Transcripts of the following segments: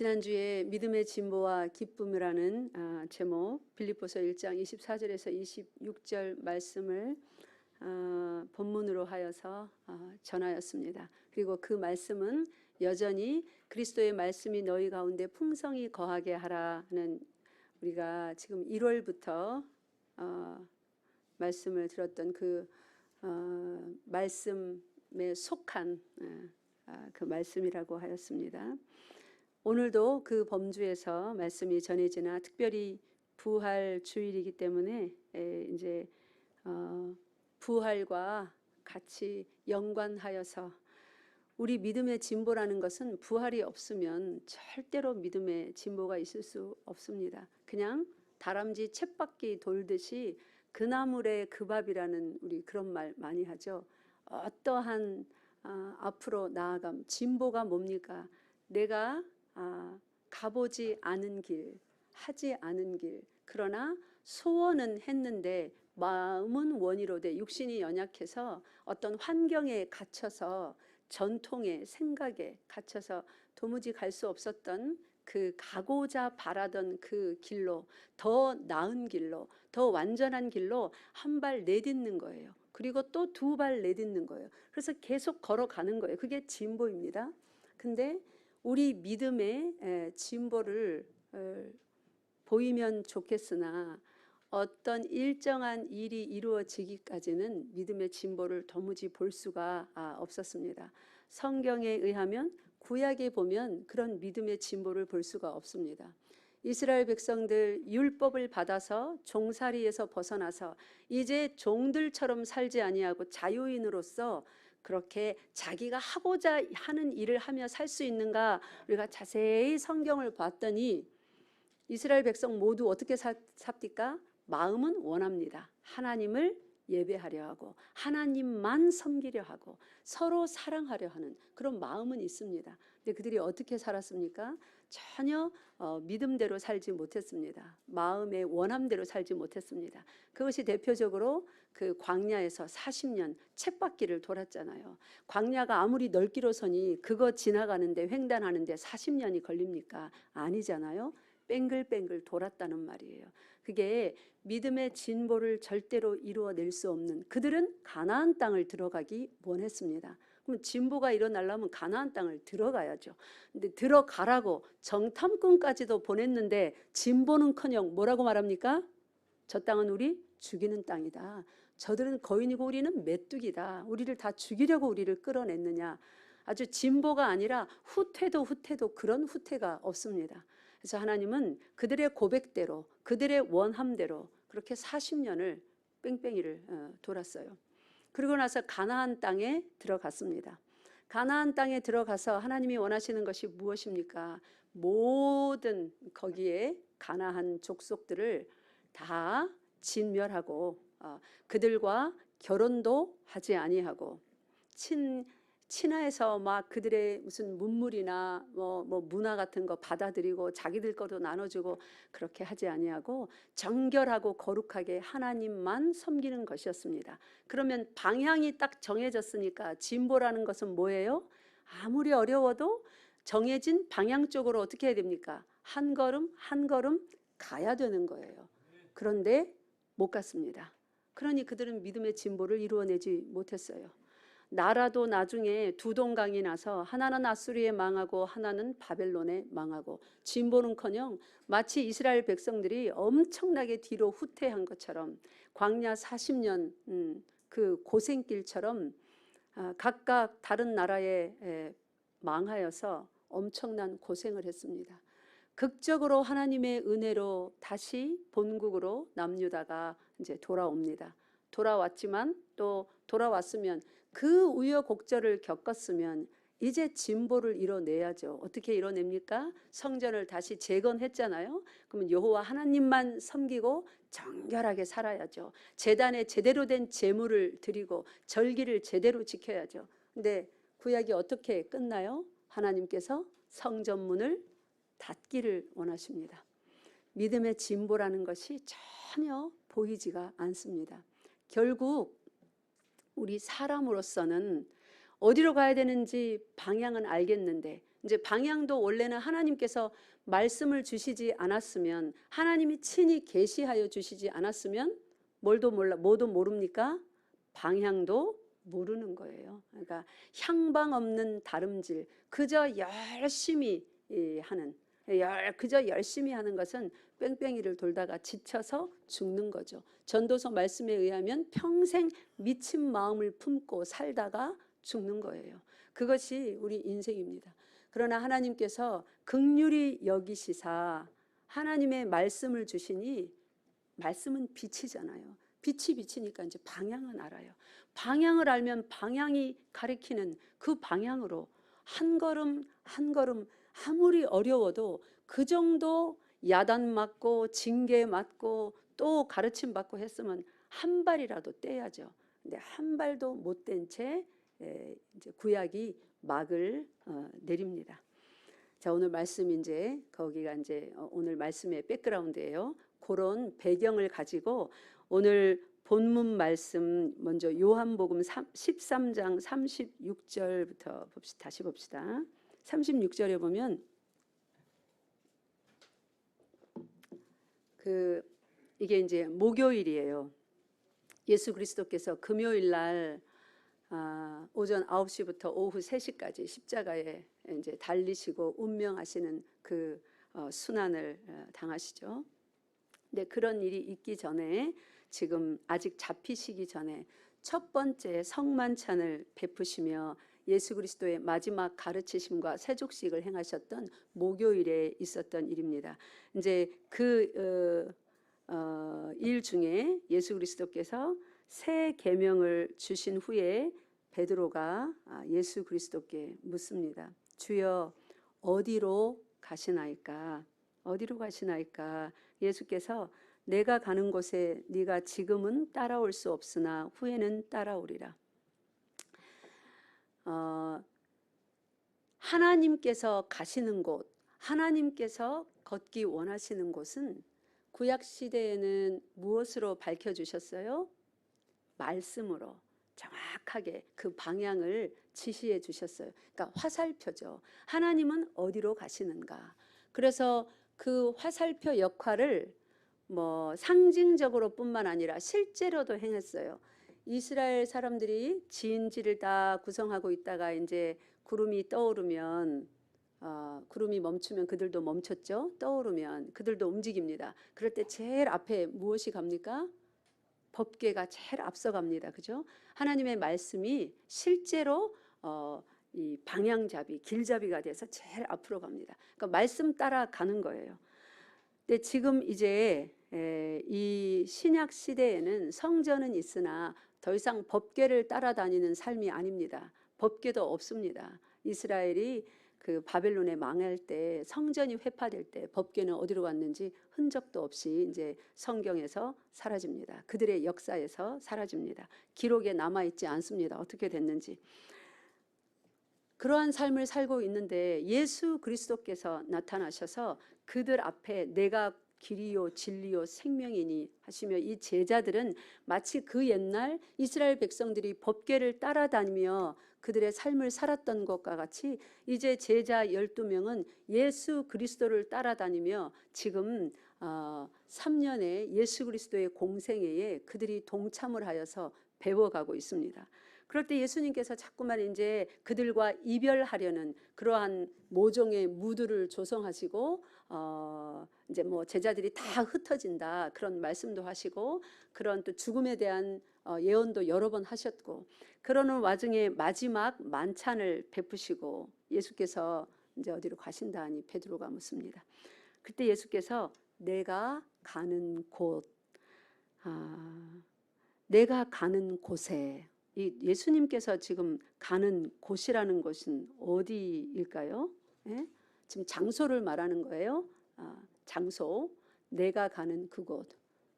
지난주에 믿음의 진보와 기쁨이라는 제목 빌립보서 1장 24절에서 26절 말씀을 본문으로 하여서 전하였습니다. 그리고 그 말씀은 여전히 그리스도의 말씀이 너희 가운데 풍성히 거하게 하라는, 우리가 지금 1월부터 말씀을 들었던 그 말씀에 속한 그 말씀이라고 하였습니다. 오늘도 그 범주에서 말씀이 전해지나, 특별히 부활 주일이기 때문에 이제 부활과 같이 연관하여서, 우리 믿음의 진보라는 것은 부활이 없으면 절대로 믿음의 진보가 있을 수 없습니다. 그냥 다람쥐 쳇바퀴 돌듯이 그나물의 그 밥이라는, 우리 그런 말 많이 하죠. 어떠한 앞으로 나아감, 진보가 뭡니까? 내가 가보지 않은 길, 하지 않은 길, 그러나 소원은 했는데 마음은 원이로되 육신이 연약해서 어떤 환경에 갇혀서, 전통에, 생각에 갇혀서 도무지 갈 수 없었던 그 가고자 바라던 그 길로, 더 나은 길로, 더 완전한 길로 한 발 내딛는 거예요. 그리고 또 두 발 내딛는 거예요. 그래서 계속 걸어가는 거예요. 그게 진보입니다. 근데 우리 믿음의 진보를 보이면 좋겠으나, 어떤 일정한 일이 이루어지기까지는 믿음의 진보를 도무지 볼 수가 없었습니다. 성경에 의하면, 구약에 보면 그런 믿음의 진보를 볼 수가 없습니다. 이스라엘 백성들 율법을 받아서 종살이에서 벗어나서 이제 종들처럼 살지 아니하고 자유인으로서 그렇게 자기가 하고자 하는 일을 하며 살 수 있는가, 우리가 자세히 성경을 봤더니 이스라엘 백성 모두 어떻게 삽니까? 마음은 원합니다. 하나님을 예배하려 하고 하나님만 섬기려 하고 서로 사랑하려 하는 그런 마음은 있습니다. 근데 그들이 어떻게 살았습니까? 전혀 믿음대로 살지 못했습니다. 마음의 원함대로 살지 못했습니다. 그것이 대표적으로 그 광야에서 40년 쳇바퀴를 돌았잖아요. 광야가 아무리 넓기로서니 그거 지나가는데, 횡단하는데 40년이 걸립니까? 아니잖아요. 뺑글뺑글 돌았다는 말이에요. 그게 믿음의 진보를 절대로 이루어낼 수 없는, 그들은 가나안 땅을 들어가기 원했습니다. 그럼 진보가 일어나려면 가나안 땅을 들어가야죠. 근데 들어가라고 정탐꾼까지도 보냈는데 진보는커녕 뭐라고 말합니까? 저 땅은 우리 죽이는 땅이다. 저들은 거인이고 우리는 메뚜기다. 우리를 다 죽이려고 우리를 끌어냈느냐. 아주 진보가 아니라 후퇴도 그런 후퇴가 없습니다. 그래서 하나님은 그들의 고백대로, 그들의 원함대로 그렇게 40년을 뺑뺑이를 돌았어요. 그리고 나서 가나안 땅에 들어갔습니다. 가나안 땅에 들어가서 하나님이 원하시는 것이 무엇입니까? 모든 거기에 가나안 족속들을 다 진멸하고 그들과 결혼도 하지 아니하고, 친하에서 막 그들의 무슨 문물이나 뭐 문화 같은 거 받아들이고 자기들 거도 나눠주고 그렇게 하지 아니하고 정결하고 거룩하게 하나님만 섬기는 것이었습니다. 그러면 방향이 딱 정해졌으니까 진보라는 것은 뭐예요? 아무리 어려워도 정해진 방향 쪽으로 어떻게 해야 됩니까? 한 걸음 한 걸음 가야 되는 거예요. 그런데 못 갔습니다. 그러니 그들은 믿음의 진보를 이루어내지 못했어요. 나라도 나중에 두 동강이 나서 하나는 아수리에 망하고 하나는 바벨론에 망하고, 진보는커녕 마치 이스라엘 백성들이 엄청나게 뒤로 후퇴한 것처럼, 광야 40년 그 고생길처럼 각각 다른 나라에 망하여서 엄청난 고생을 했습니다. 극적으로 하나님의 은혜로 다시 본국으로 남유다가 이제 돌아옵니다. 돌아왔지만, 또 돌아왔으면 그 우여곡절을 겪었으면 이제 진보를 이뤄내야죠. 어떻게 이뤄냅니까? 성전을 다시 재건했잖아요. 그러면 여호와 하나님만 섬기고 정결하게 살아야죠. 제단에 제대로 된 제물을 드리고 절기를 제대로 지켜야죠. 근데 구약이 어떻게 끝나요? 하나님께서 성전문을 닫기를 원하십니다. 믿음의 진보라는 것이 전혀 보이지가 않습니다. 결국 우리 사람으로서는 어디로 가야 되는지 방향은 알겠는데 이제 방향도 원래는 하나님께서 말씀을 주시지 않았으면, 하나님이 친히 계시하여 주시지 않았으면 뭐도 모릅니까? 방향도 모르는 거예요. 그러니까 향방 없는 다름질, 그저 열심히 하는 것은 뺑뺑이를 돌다가 지쳐서 죽는 거죠. 전도서 말씀에 의하면 평생 미친 마음을 품고 살다가 죽는 거예요. 그것이 우리 인생입니다. 그러나 하나님께서 긍휼히 여기시사 하나님의 말씀을 주시니, 말씀은 빛이잖아요. 빛이 비치니까 이제 방향은 알아요. 방향을 알면 방향이 가리키는 그 방향으로 한 걸음 한 걸음, 아무리 어려워도 그 정도 야단 맞고 징계 맞고 또 가르침 받고 했으면 한 발이라도 떼야죠. 근데 한 발도 못 뗀 채 이제 구약이 막을 내립니다. 자, 오늘 말씀 이제 거기가 이제 오늘 말씀의 백그라운드예요. 그런 배경을 가지고 오늘 본문 말씀 먼저 요한복음 13장 36절부터 다시 봅시다. 36절에 보면 이게 이제 목요일이에요. 예수 그리스도께서 금요일 날 오전 9시부터 오후 3시까지 십자가에 이제 달리시고 운명하시는 그 순환을 당하시죠. 근데 그런 일이 있기 전에, 지금 아직 잡히시기 전에 첫 번째 성만찬을 베푸시며 예수 그리스도의 마지막 가르치심과 세족식을 행하셨던 목요일에 있었던 일입니다. 이제 그 일 중에 예수 그리스도께서 새 계명을 주신 후에 베드로가 예수 그리스도께 묻습니다. 주여, 어디로 가시나이까? 어디로 가시나이까? 예수께서 내가 가는 곳에 네가 지금은 따라올 수 없으나 후에는 따라오리라. 하나님께서 가시는 곳, 하나님께서 걷기 원하시는 곳은 구약 시대에는 무엇으로 밝혀주셨어요? 말씀으로 정확하게 그 방향을 지시해 주셨어요. 그러니까 화살표죠. 하나님은 어디로 가시는가. 그래서 그 화살표 역할을 뭐 상징적으로 뿐만 아니라 실제로도 행했어요. 이스라엘 사람들이 진지를 다 구성하고 있다가 이제 구름이 떠오르면 구름이 멈추면 그들도 멈췄죠. 떠오르면 그들도 움직입니다. 그럴 때 제일 앞에 무엇이 갑니까? 법궤가 제일 앞서갑니다. 그죠? 하나님의 말씀이 실제로 이 방향잡이, 길잡이가 돼서 제일 앞으로 갑니다. 그러니까 말씀 따라가는 거예요. 근데 지금 이제 이 신약 시대에는 성전은 있으나 더 이상 법궤를 따라다니는 삶이 아닙니다. 법궤도 없습니다. 이스라엘이 그 바벨론에 망할 때, 성전이 회파될 때 법궤는 어디로 갔는지 흔적도 없이 이제 성경에서 사라집니다. 그들의 역사에서 사라집니다. 기록에 남아있지 않습니다. 어떻게 됐는지. 그러한 삶을 살고 있는데 예수 그리스도께서 나타나셔서 그들 앞에 내가 길이요 진리요 생명이니 하시며, 이 제자들은 마치 그 옛날 이스라엘 백성들이 법궤를 따라다니며 그들의 삶을 살았던 것과 같이 이제 제자 12명은 예수 그리스도를 따라다니며 지금 3년의 예수 그리스도의 공생애에 그들이 동참을 하여서 배워가고 있습니다. 그럴 때 예수님께서 자꾸만 이제 그들과 이별하려는 그러한 모종의 무드를 조성하시고 이제 뭐 제자들이 다 흩어진다 그런 말씀도 하시고, 그런 또 죽음에 대한 예언도 여러 번 하셨고, 그러는 와중에 마지막 만찬을 베푸시고 예수께서 이제 어디로 가신다 하니 베드로가 묻습니다. 그때 예수께서 내가 가는 곳, 내가 가는 곳에, 이 예수님께서 지금 가는 곳이라는 것은 어디일까요? 예? 지금 장소를 말하는 거예요. 장소, 내가 가는 그곳,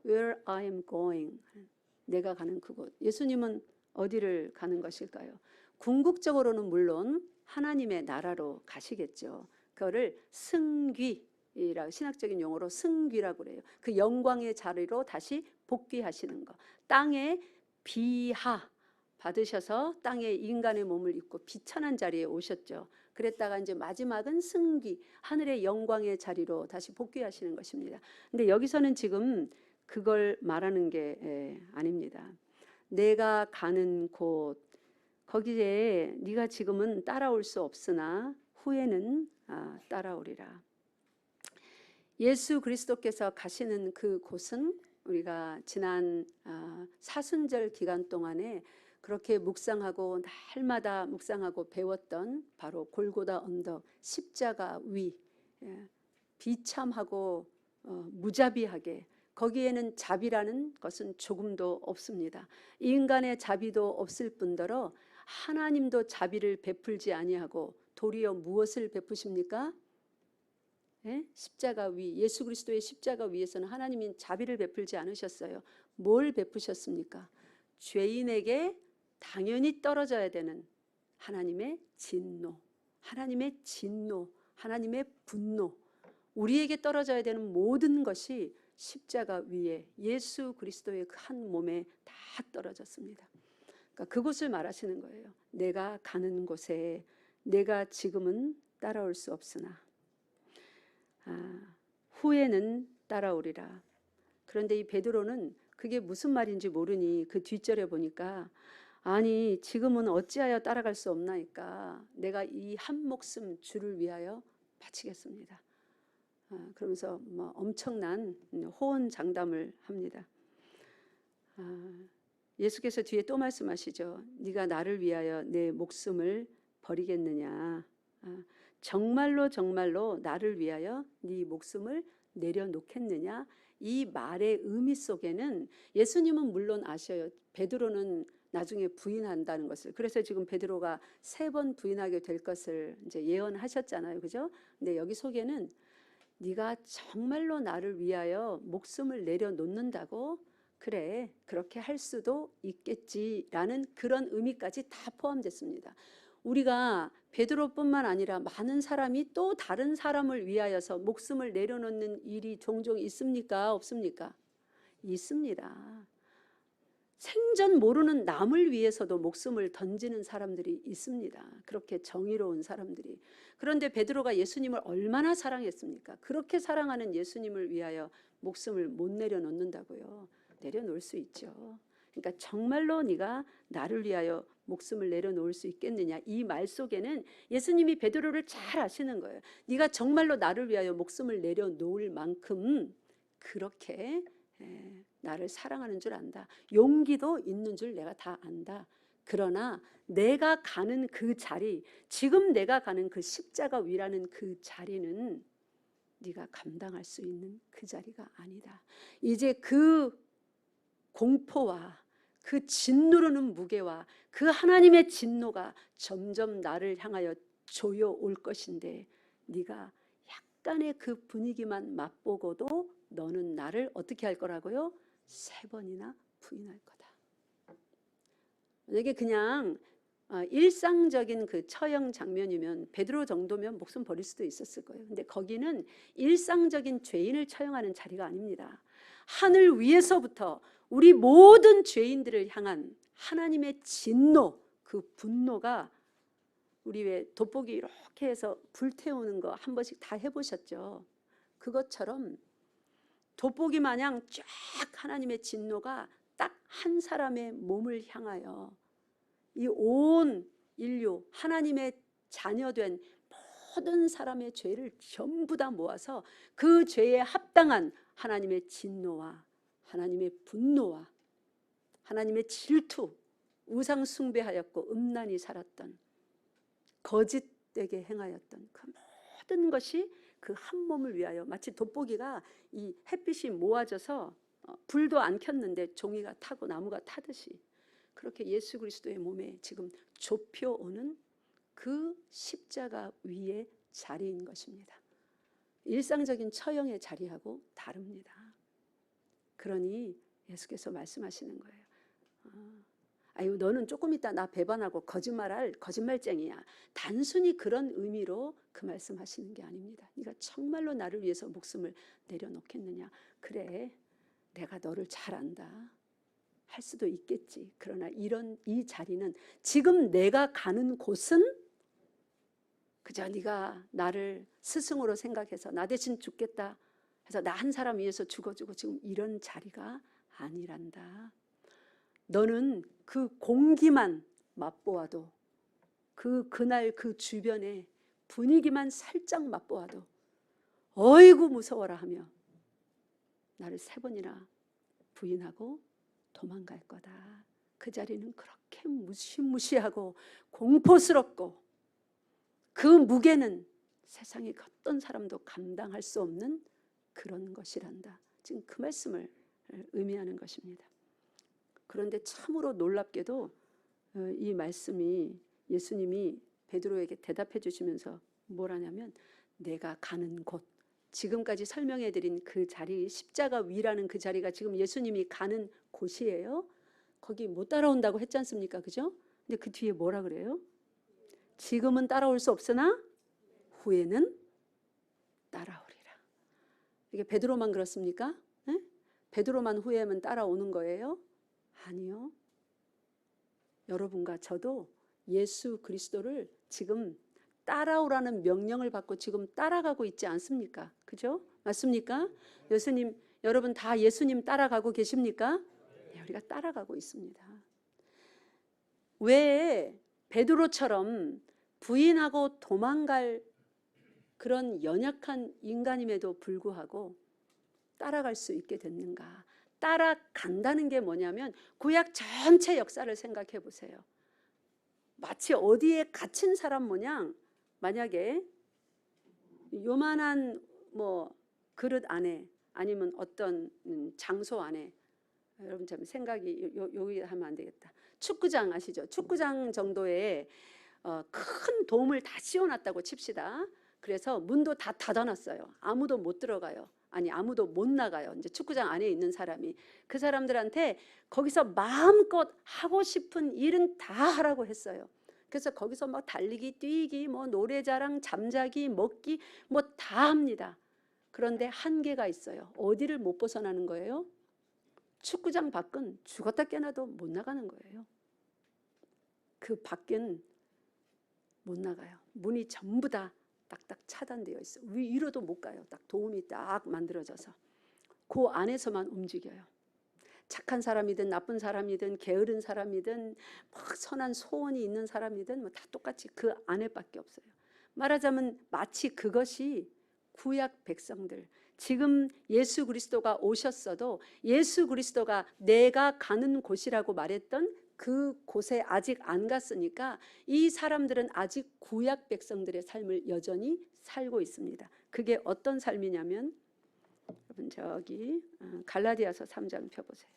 where I am going, 내가 가는 그곳. 예수님은 어디를 가는 것일까요? 궁극적으로는 물론 하나님의 나라로 가시겠죠. 그거를 승귀라고, 신학적인 용어로 승귀라고 그래요. 그 영광의 자리로 다시 복귀하시는 거. 땅에 비하 받으셔서 땅에 인간의 몸을 입고 비천한 자리에 오셨죠. 그랬다가 이제 마지막은 승기, 하늘의 영광의 자리로 다시 복귀하시는 것입니다. 근데 여기서는 지금 그걸 말하는 게 아닙니다. 내가 가는 곳, 거기에 네가 지금은 따라올 수 없으나 후에는 따라오리라. 예수 그리스도께서 가시는 그 곳은 우리가 지난 사순절 기간 동안에 그렇게 묵상하고 날마다 묵상하고 배웠던 바로 골고다 언덕, 십자가 위, 비참하고 무자비하게, 거기에는 자비라는 것은 조금도 없습니다. 인간의 자비도 없을 뿐더러 하나님도 자비를 베풀지 아니하고 도리어 무엇을 베푸십니까? 십자가 위, 예수 그리스도의 십자가 위에서는 하나님이 자비를 베풀지 않으셨어요. 뭘 베푸셨습니까? 죄인에게 당연히 떨어져야 되는 하나님의 진노, 하나님의 진노, 하나님의 분노, 우리에게 떨어져야 되는 모든 것이 십자가 위에 예수 그리스도의 그 한 몸에 다 떨어졌습니다. 그러니까 그곳을 말하시는 거예요. 내가 가는 곳에 내가 지금은 따라올 수 없으나 후에는 따라오리라. 그런데 이 베드로는 그게 무슨 말인지 모르니 그 뒷절에 보니까 아니 지금은 어찌하여 따라갈 수 없나이까 내가 이 한 목숨 주를 위하여 바치겠습니다. 그러면서 뭐 엄청난 호언장담을 합니다. 예수께서 뒤에 또 말씀하시죠. 네가 나를 위하여 내 목숨을 버리겠느냐. 정말로 정말로 나를 위하여 네 목숨을 내려놓겠느냐. 이 말의 의미 속에는 예수님은 물론 아셔요. 베드로는 나중에 부인한다는 것을. 그래서 지금 베드로가 3번 부인하게 될 것을 이제 예언하셨잖아요. 그죠? 근데 여기 속에는 네가 정말로 나를 위하여 목숨을 내려놓는다고? 그래, 그렇게 할 수도 있겠지라는 그런 의미까지 다 포함됐습니다. 우리가 베드로뿐만 아니라 많은 사람이 또 다른 사람을 위하여서 목숨을 내려놓는 일이 종종 있습니까? 없습니까? 있습니다. 생전 모르는 남을 위해서도 목숨을 던지는 사람들이 있습니다. 그렇게 정의로운 사람들이. 그런데 베드로가 예수님을 얼마나 사랑했습니까? 그렇게 사랑하는 예수님을 위하여 목숨을 못 내려놓는다고요. 내려놓을 수 있죠. 그러니까 정말로 네가 나를 위하여 목숨을 내려놓을 수 있겠느냐. 이 말 속에는 예수님이 베드로를 잘 아시는 거예요. 네가 정말로 나를 위하여 목숨을 내려놓을 만큼 그렇게 나를 사랑하는 줄 안다. 용기도 있는 줄 내가 다 안다. 그러나 내가 가는 그 자리, 지금 내가 가는 그 십자가 위라는 그 자리는 네가 감당할 수 있는 그 자리가 아니다. 이제 그 공포와 그 짓누르는 무게와 그 하나님의 진노가 점점 나를 향하여 조여올 것인데 네가 약간의 그 분위기만 맛보고도 너는 나를 어떻게 할 거라고요? 3번이나 부인할 거다. 만약에 그냥 일상적인 그 처형 장면이면 베드로 정도면 목숨 버릴 수도 있었을 거예요. 근데 거기는 일상적인 죄인을 처형하는 자리가 아닙니다. 하늘 위에서부터 우리 모든 죄인들을 향한 하나님의 진노, 그 분노가, 우리 왜 돋보기 이렇게 해서 불태우는 거 한 번씩 다 해보셨죠? 그것처럼 돋보기 마냥 쫙 하나님의 진노가 딱 한 사람의 몸을 향하여 이 온 인류, 하나님의 자녀된 모든 사람의 죄를 전부 다 모아서 그 죄에 합당한 하나님의 진노와 하나님의 분노와 하나님의 질투, 우상 숭배하였고 음란히 살았던, 거짓되게 행하였던 그 모든 것이 그 한 몸을 위하여, 마치 돋보기가 이 햇빛이 모아져서 불도 안 켰는데 종이가 타고 나무가 타듯이 그렇게 예수 그리스도의 몸에 지금 좁혀오는 그 십자가 위의 자리인 것입니다. 일상적인 처형의 자리하고 다릅니다. 그러니 예수께서 말씀하시는 거예요. 아유, 너는 조금 있다 나 배반하고 거짓말할 거짓말쟁이야. 단순히 그런 의미로 그 말씀하시는 게 아닙니다. 네가 정말로 나를 위해서 목숨을 내려놓겠느냐. 그래, 내가 너를 잘 안다. 할 수도 있겠지. 그러나 이 자리는, 지금 내가 가는 곳은 그저 네가 나를 스승으로 생각해서 나 대신 죽겠다 해서 나 한 사람 위해서 죽어주고 지금 이런 자리가 아니란다. 너는 그 공기만 맛보아도 그날 그 주변의 분위기만 살짝 맛보아도 어이구 무서워라 하며 나를 3번이나 부인하고 도망갈 거다. 그 자리는 그렇게 무시무시하고 공포스럽고 그 무게는 세상의 어떤 사람도 감당할 수 없는 그런 것이란다. 지금 그 말씀을 의미하는 것입니다. 그런데 참으로 놀랍게도 이 말씀이 예수님이 베드로에게 대답해 주시면서 뭘 하냐면 내가 가는 곳, 지금까지 설명해 드린 그 자리, 십자가 위라는 그 자리가 지금 예수님이 가는 곳이에요. 거기 못 따라온다고 했지 않습니까? 그죠? 근데 그 뒤에 뭐라 그래요? 지금은 따라올 수 없으나 후에는 따라오리라. 이게 베드로만 그렇습니까? 네? 베드로만 후에는 따라오는 거예요? 아니요. 여러분과 저도 예수 그리스도를 지금 따라오라는 명령을 받고 지금 따라가고 있지 않습니까? 그죠? 맞습니까? 예수님, 여러분 다 예수님 따라가고 계십니까? 네, 우리가 따라가고 있습니다. 왜 베드로처럼 부인하고 도망갈 그런 연약한 인간임에도 불구하고 따라갈 수 있게 됐는가? 따라간다는 게 뭐냐면 구약 전체 역사를 생각해 보세요. 마치 어디에 갇힌 사람 모양, 만약에 요만한 뭐 그릇 안에 아니면 어떤 장소 안에, 여러분 참 생각이 여기 하면 안 되겠다. 축구장 아시죠? 축구장 정도의 큰 돔을 다 씌워놨다고 칩시다. 그래서 문도 다 닫아놨어요. 아무도 못 들어가요. 아니 아무도 못 나가요. 이제 축구장 안에 있는 사람이 그 사람들한테 거기서 마음껏 하고 싶은 일은 다 하라고 했어요. 그래서 거기서 막 달리기, 뛰기, 뭐 노래자랑, 잠자기, 먹기 뭐 다 합니다. 그런데 한계가 있어요. 어디를 못 벗어나는 거예요? 축구장 밖은 죽었다 깨어나도 못 나가는 거예요. 그 밖은 못 나가요. 문이 전부 다 딱딱 차단되어 있어. 위로도 못 가요. 딱 도움이 딱 만들어져서 그 안에서만 움직여요. 착한 사람이든 나쁜 사람이든 게으른 사람이든 막 선한 소원이 있는 사람이든 뭐 다 똑같이 그 안에밖에 없어요. 말하자면 마치 그것이 구약 백성들, 지금 예수 그리스도가 오셨어도 예수 그리스도가 내가 가는 곳이라고 말했던 그 곳에 아직 안 갔으니까 이 사람들은 아직 구약 백성들의 삶을 여전히 살고 있습니다. 그게 어떤 삶이냐면, 여러분 저기 갈라디아서 3장 펴보세요.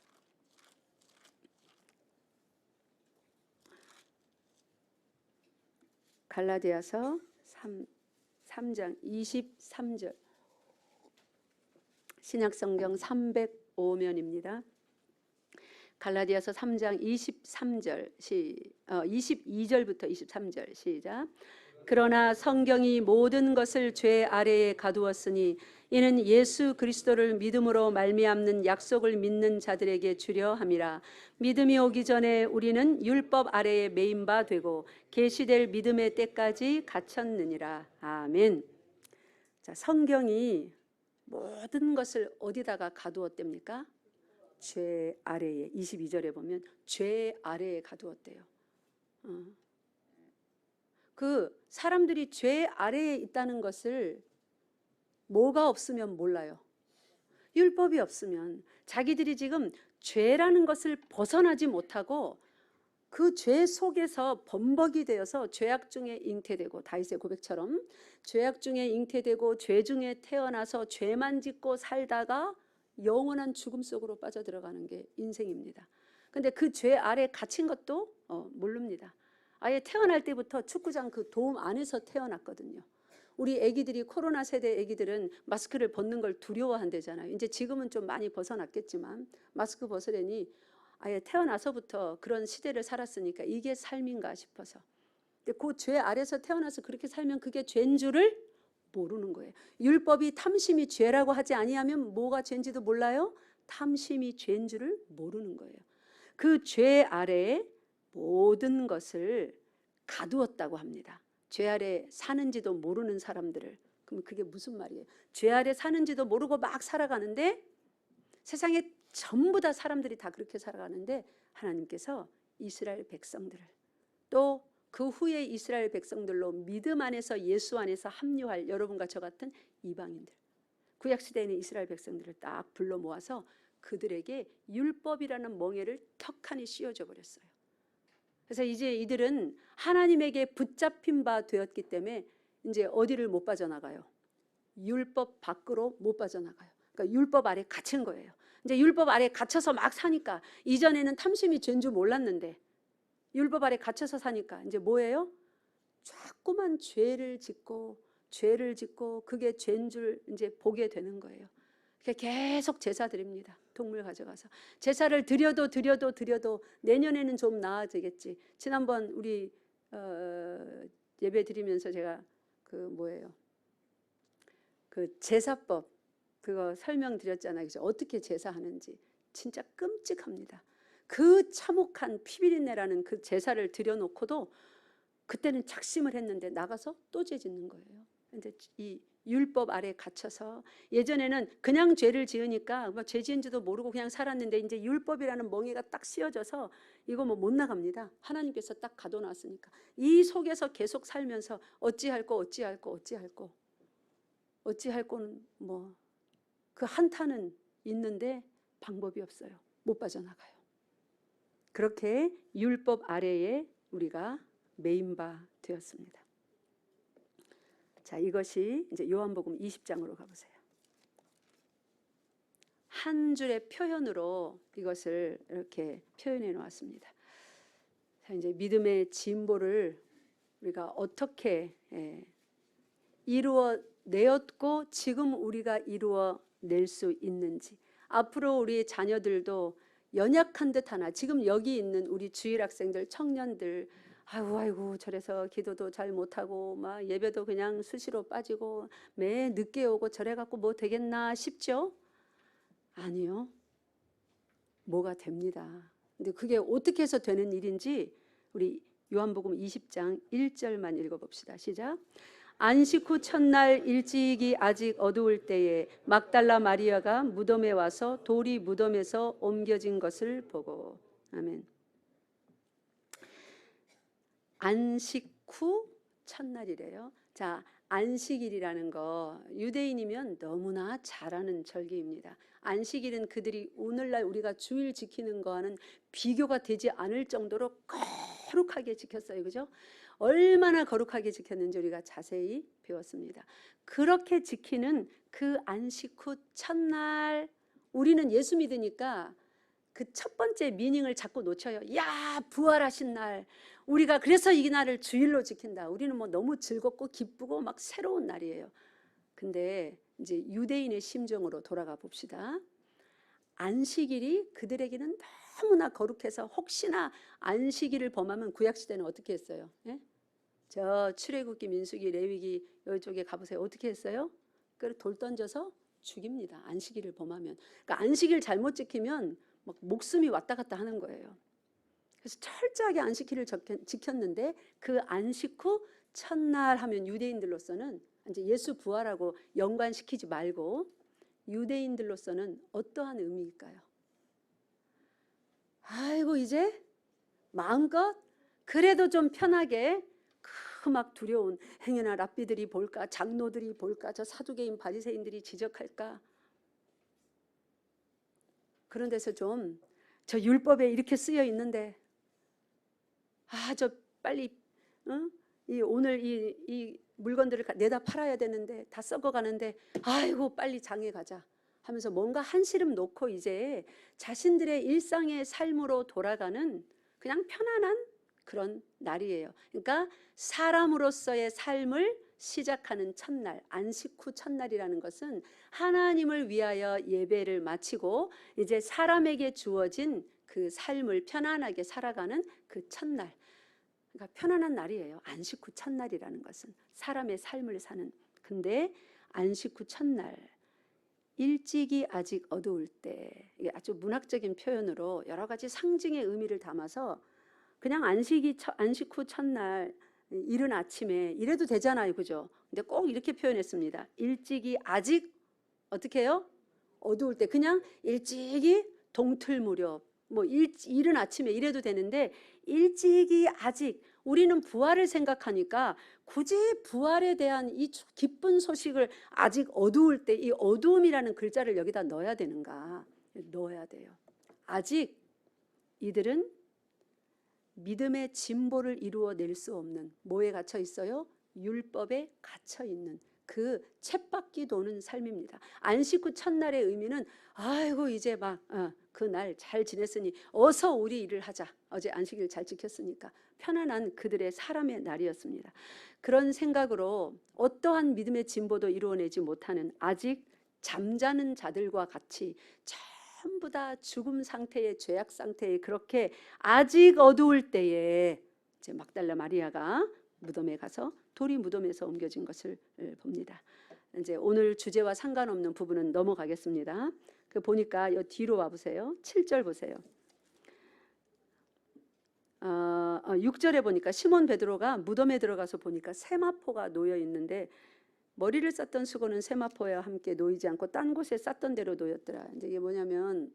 갈라디아서 3장 23절, 신약성경 305면입니다. 갈라디아서 3장 23절 22절부터 23절 시작. 그러나 성경이 모든 것을 죄 아래에 가두었으니 이는 예수 그리스도를 믿음으로 말미암는 약속을 믿는 자들에게 주려 함이라. 믿음이 오기 전에 우리는 율법 아래에 매인 바 되고 계시될 믿음의 때까지 갇혔느니라. 아멘. 자, 성경이 모든 것을 어디다가 가두었답니까? 죄 아래에. 22절에 보면 죄 아래에 가두었대요. 그 사람들이 죄 아래에 있다는 것을 뭐가 없으면 몰라요? 율법이 없으면. 자기들이 지금 죄라는 것을 벗어나지 못하고 그 죄 속에서 범벅이 되어서 죄악 중에 잉태되고, 다윗의 고백처럼 죄악 중에 잉태되고 죄 중에 태어나서 죄만 짓고 살다가 영원한 죽음 속으로 빠져들어가는 게 인생입니다. 근데 그 죄 아래 갇힌 것도 모릅니다. 아예 태어날 때부터 축구장 그 돔 안에서 태어났거든요. 우리 애기들이, 코로나 세대 애기들은 마스크를 벗는 걸 두려워한대잖아요. 이제 지금은 좀 많이 벗어났겠지만 마스크 벗으려니 아예 태어나서부터 그런 시대를 살았으니까 이게 삶인가 싶어서. 근데 그 죄 아래서 태어나서 그렇게 살면 그게 죄인 줄을 모르는 거예요. 율법이 탐심이 죄라고 하지 아니하면 뭐가 죄인지도 몰라요? 탐심이 죄인 줄을 모르는 거예요. 그 죄 아래에 모든 것을 가두었다고 합니다. 죄 아래 사는지도 모르는 사람들을. 그럼 그게 무슨 말이에요? 죄 아래 사는지도 모르고 막 살아가는데, 세상에 전부 다 사람들이 다 그렇게 살아가는데, 하나님께서 이스라엘 백성들을, 또 그 후에 이스라엘 백성들로 믿음 안에서 예수 안에서 합류할 여러분과 저 같은 이방인들, 구약시대에는 이스라엘 백성들을 딱 불러 모아서 그들에게 율법이라는 멍에를 턱하니 씌워줘 버렸어요. 그래서 이제 이들은 하나님에게 붙잡힌 바 되었기 때문에 이제 어디를 못 빠져나가요? 율법 밖으로 못 빠져나가요. 그러니까 율법 아래 갇힌 거예요. 이제 율법 아래 갇혀서 막 사니까, 이전에는 탐심이 죄인 줄 몰랐는데 율법 아래 갇혀서 사니까 이제 뭐예요? 자꾸만 죄를 짓고 그게 죄인 줄 이제 보게 되는 거예요. 계속 제사 드립니다. 동물 가져가서 제사를 드려도 내년에는 좀 나아지겠지. 지난번 우리 예배 드리면서 제가 그 제사법 그거 설명드렸잖아요. 그죠? 어떻게 제사하는지 진짜 끔찍합니다. 그 참혹한 피비린내라는 그 제사를 드려놓고도 그때는 작심을 했는데 나가서 또 죄 짓는 거예요. 근데 이 율법 아래 갇혀서, 예전에는 그냥 죄를 지으니까 뭐 죄 지은지도 모르고 그냥 살았는데 이제 율법이라는 멍에가 딱 씌워져서 이거 뭐 못 나갑니다. 하나님께서 딱 가둬놨으니까 이 속에서 계속 살면서 어찌할 거는 뭐 그 한탄은 있는데 방법이 없어요. 못 빠져나가요. 그렇게 율법 아래에 우리가 매인 바 되었습니다. 자, 이것이 이제 요한복음 20장으로 가보세요. 한 줄의 표현으로 이것을 이렇게 표현해 놓았습니다. 자, 이제 믿음의 진보를 우리가 어떻게 이루어 내었고 지금 우리가 이루어 낼 수 있는지, 앞으로 우리 자녀들도 연약한 듯 하나, 지금 여기 있는 우리 주일 학생들, 청년들, 아이고 저래서 기도도 잘 못하고 막 예배도 그냥 수시로 빠지고 매 늦게 오고 저래 갖고 뭐 되겠나 싶죠? 아니요. 뭐가 됩니다. 근데 그게 어떻게 해서 되는 일인지 우리 요한복음 20장 1절만 읽어봅시다. 시작. 안식 후 첫날 일찍이 아직 어두울 때에 막달라 마리아가 무덤에 와서 돌이 무덤에서 옮겨진 것을 보고. 아멘. 안식 후 첫날이래요. 자, 안식일이라는 거 유대인이면 너무나 잘 아는 절기입니다. 안식일은 그들이 오늘날 우리가 주일 지키는 거와는 비교가 되지 않을 정도로 거룩하게 지켰어요. 그죠? 얼마나 거룩하게 지켰는지 우리가 자세히 배웠습니다. 그렇게 지키는 그 안식 후 첫날, 우리는 예수 믿으니까 그 첫 번째 미닝을 자꾸 놓쳐요. 야, 부활하신 날. 우리가 그래서 이 날을 주일로 지킨다. 우리는 뭐 너무 즐겁고 기쁘고 막 새로운 날이에요. 근데 이제 유대인의 심정으로 돌아가 봅시다. 안식일이 그들에게는 너무나 거룩해서 혹시나 안식일을 범하면 구약시대는 어떻게 했어요? 예? 저 출애굽기, 민수기, 레위기 이쪽에 가보세요. 어떻게 했어요? 돌 던져서 죽입니다. 안식일을 범하면. 그러니까 안식일 잘못 지키면 막 목숨이 왔다 갔다 하는 거예요. 그래서 철저하게 안식일을 지켰는데 그 안식 후 첫날 하면 유대인들로서는 이제 예수 부활하고 연관시키지 말고 유대인들로서는 어떠한 의미일까요? 아이고 이제 마음껏 그래도 좀 편하게 그 막 두려운 행여나 랍비들이 볼까, 장로들이 볼까, 저 사두개인 바리새인들이 지적할까, 그런 데서 좀 저 율법에 이렇게 쓰여 있는데 저 빨리 오늘 이 물건들을 내다 팔아야 되는데 다 썩어가는데 아이고 빨리 장에 가자 하면서 뭔가 한시름 놓고 이제 자신들의 일상의 삶으로 돌아가는 그냥 편안한 그런 날이에요. 그러니까 사람으로서의 삶을 시작하는 첫날, 안식 후 첫날이라는 것은 하나님을 위하여 예배를 마치고 이제 사람에게 주어진 그 삶을 편안하게 살아가는 그 첫날, 그러니까 편안한 날이에요. 안식 후 첫날이라는 것은 사람의 삶을 사는. 근데 안식 후 첫날, 일찍이 아직 어두울 때, 이게 아주 문학적인 표현으로 여러 가지 상징의 의미를 담아서 그냥 안식 후 첫날, 이른 아침에 이래도 되잖아요, 그죠? 근데 꼭 이렇게 표현했습니다. 일찍이 아직 어떻게 해요? 어두울 때 그냥 일찍이 동틀 무렵 뭐 이른 아침에 이래도 되는데 일찍이 아직 우리는 부활을 생각하니까 굳이 부활에 대한 이 기쁜 소식을 아직 어두울 때 이 어두움이라는 글자를 여기다 넣어야 되는가? 넣어야 돼요. 아직 이들은 믿음의 진보를 이루어낼 수 없는 뭐에 갇혀 있어요? 율법에 갇혀 있는 그 쳇바퀴 도는 삶입니다. 안식 후 첫날의 의미는 아이고 이제 막 그날 잘 지냈으니 어서 우리 일을 하자. 어제 안식일 잘 지켰으니까 편안한 그들의 사람의 날이었습니다. 그런 생각으로 어떠한 믿음의 진보도 이루어내지 못하는 아직 잠자는 자들과 같이 전부 다 죽음 상태의 죄악 상태에 그렇게 아직 어두울 때에 이제 막달라 마리아가 무덤에 가서 돌이 무덤에서 옮겨진 것을 봅니다. 이제 오늘 주제와 상관없는 부분은 넘어가겠습니다. 그 보니까 이 뒤로 와 보세요. 7절 보세요. 6절에 보니까 시몬 베드로가 무덤에 들어가서 보니까 세마포가 놓여 있는데 머리를 쌌던 수건은 세마포와 함께 놓이지 않고 딴 곳에 쌌던 대로 놓였더라. 이제 이게 뭐냐면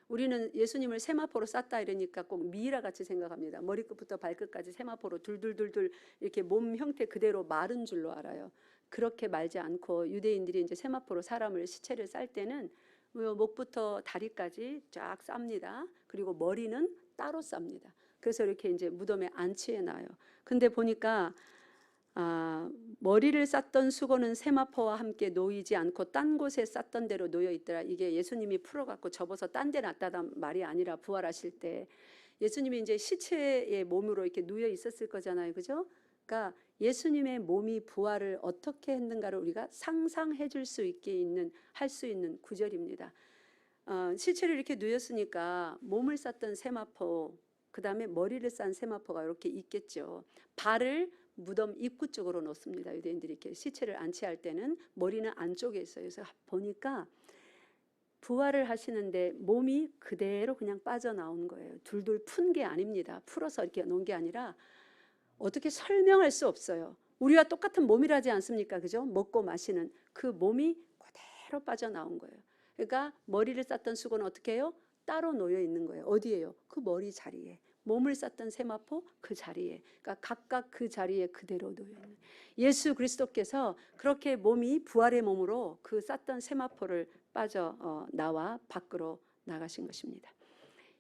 우리는 예수님을 세마포로 쌌다 이러니까 꼭 미이라 같이 생각합니다. 머리끝부터 발끝까지 세마포로 둘둘둘둘 이렇게 몸 형태 그대로 마른 줄로 알아요. 그렇게 말지 않고 유대인들이 이제 세마포로 사람을 시체를 쌀 때는 목부터 다리까지 쫙 쌉니다. 그리고 머리는 따로 쌉니다. 그래서 이렇게 이제 무덤에 안치해 놔요. 근데 보니까 머리를 쌌던 수건은 세마포와 함께 놓이지 않고 딴 곳에 쌌던 대로 놓여 있더라. 이게 예수님이 풀어갖고 접어서 딴 데 놨다던 말이 아니라 부활하실 때 예수님이 이제 시체의 몸으로 이렇게 누워 있었을 거잖아요, 그죠? 그러니까 예수님의 몸이 부활을 어떻게 했는가를 우리가 상상해 줄 수 있게 할 수 있는 구절입니다. 시체를 이렇게 누웠으니까 몸을 쌌던 세마포, 그 다음에 머리를 싼 세마포가 이렇게 있겠죠. 발을 무덤 입구 쪽으로 놓습니다. 유대인들이 이렇게 시체를 안치할 때는 머리는 안쪽에 있어요. 그래서 보니까 부활을 하시는데 몸이 그대로 그냥 빠져나온 거예요. 둘둘 푼 게 아닙니다. 풀어서 이렇게 놓은 게 아니라 어떻게 설명할 수 없어요. 우리와 똑같은 몸이라지 않습니까? 그죠? 먹고 마시는 그 몸이 그대로 빠져나온 거예요. 그러니까 머리를 쌌던 수건은 어떻게 해요? 따로 놓여 있는 거예요. 어디에요? 그 머리 자리에. 몸을 쌌던 세마포 그 자리에. 그러니까 각각 그 자리에 그대로 놓여 있는. 예수 그리스도께서 그렇게 몸이 부활의 몸으로 그 쌌던 세마포를 빠져 나와 밖으로 나가신 것입니다.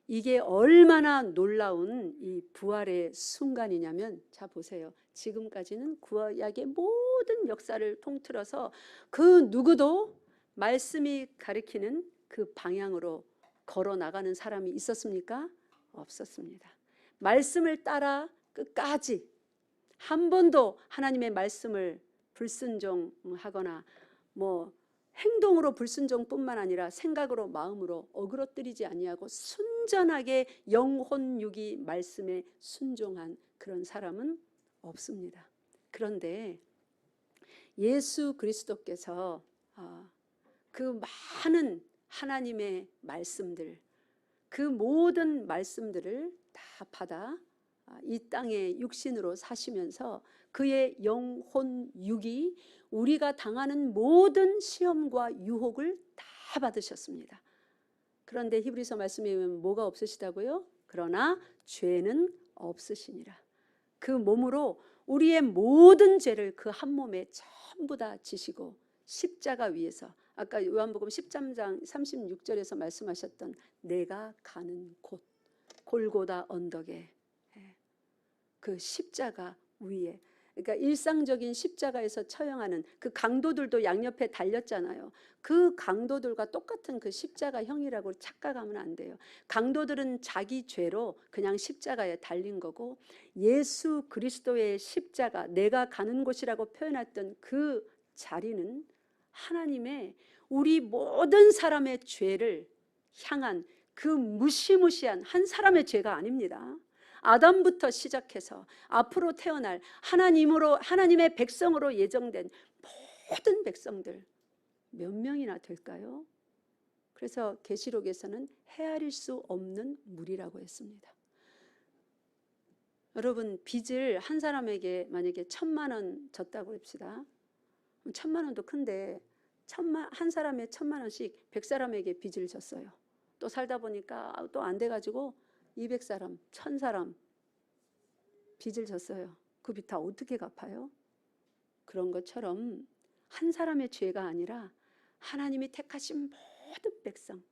이게 얼마나 놀라운 이 부활의 순간이냐면 자 보세요. 지금까지는 구약의 모든 역사를 통틀어서 그 누구도 말씀이 가리키는 그 방향으로 걸어 나가는 사람이 있었습니까? 없었습니다. 말씀을 따라 끝까지 한 번도 하나님의 말씀을 불순종하거나 뭐 행동으로 불순종뿐만 아니라 생각으로 마음으로 어그러뜨리지 아니하고 순전하게 영혼육이 말씀에 순종한 그런 사람은 없습니다. 그런데 예수 그리스도께서 그 많은 하나님의 말씀들, 그 모든 말씀들을 다 받아 이 땅에 육신으로 사시면서 그의 영혼육이 우리가 당하는 모든 시험과 유혹을 다 받으셨습니다. 그런데 히브리서 말씀에 보면 뭐가 없으시다고요? 그러나 죄는 없으시니라. 그 몸으로 우리의 모든 죄를 그 한 몸에 전부 다 지시고 십자가 위에서 아까 요한복음 13장 36절에서 말씀하셨던 내가 가는 곳 골고다 언덕에 그 십자가 위에, 그러니까 일상적인 십자가에서 처형하는 그 강도들도 양옆에 달렸잖아요. 그 강도들과 똑같은 그 십자가형이라고 착각하면 안 돼요. 강도들은 자기 죄로 그냥 십자가에 달린 거고 예수 그리스도의 십자가, 내가 가는 곳이라고 표현했던 그 자리는 하나님의 우리 모든 사람의 죄를 향한 그 무시무시한 한 사람의 죄가 아닙니다. 아담부터 시작해서 앞으로 태어날 하나님의 백성으로 예정된 모든 백성들 몇 명이나 될까요? 그래서 계시록에서는 헤아릴 수 없는 무리라고 했습니다. 여러분, 빚을 한 사람에게 만약에 1,000만 원 졌다고 합시다. 1,000만 원도 큰데 한 사람에 1,000만 원씩 100사람에게 빚을 졌어요. 또 살다 보니까 또 안 돼가지고 200사람, 1,000사람 빚을 졌어요. 그 빚 다 어떻게 갚아요? 그런 것처럼 한 사람의 죄가 아니라 하나님이 택하신 모든 백성,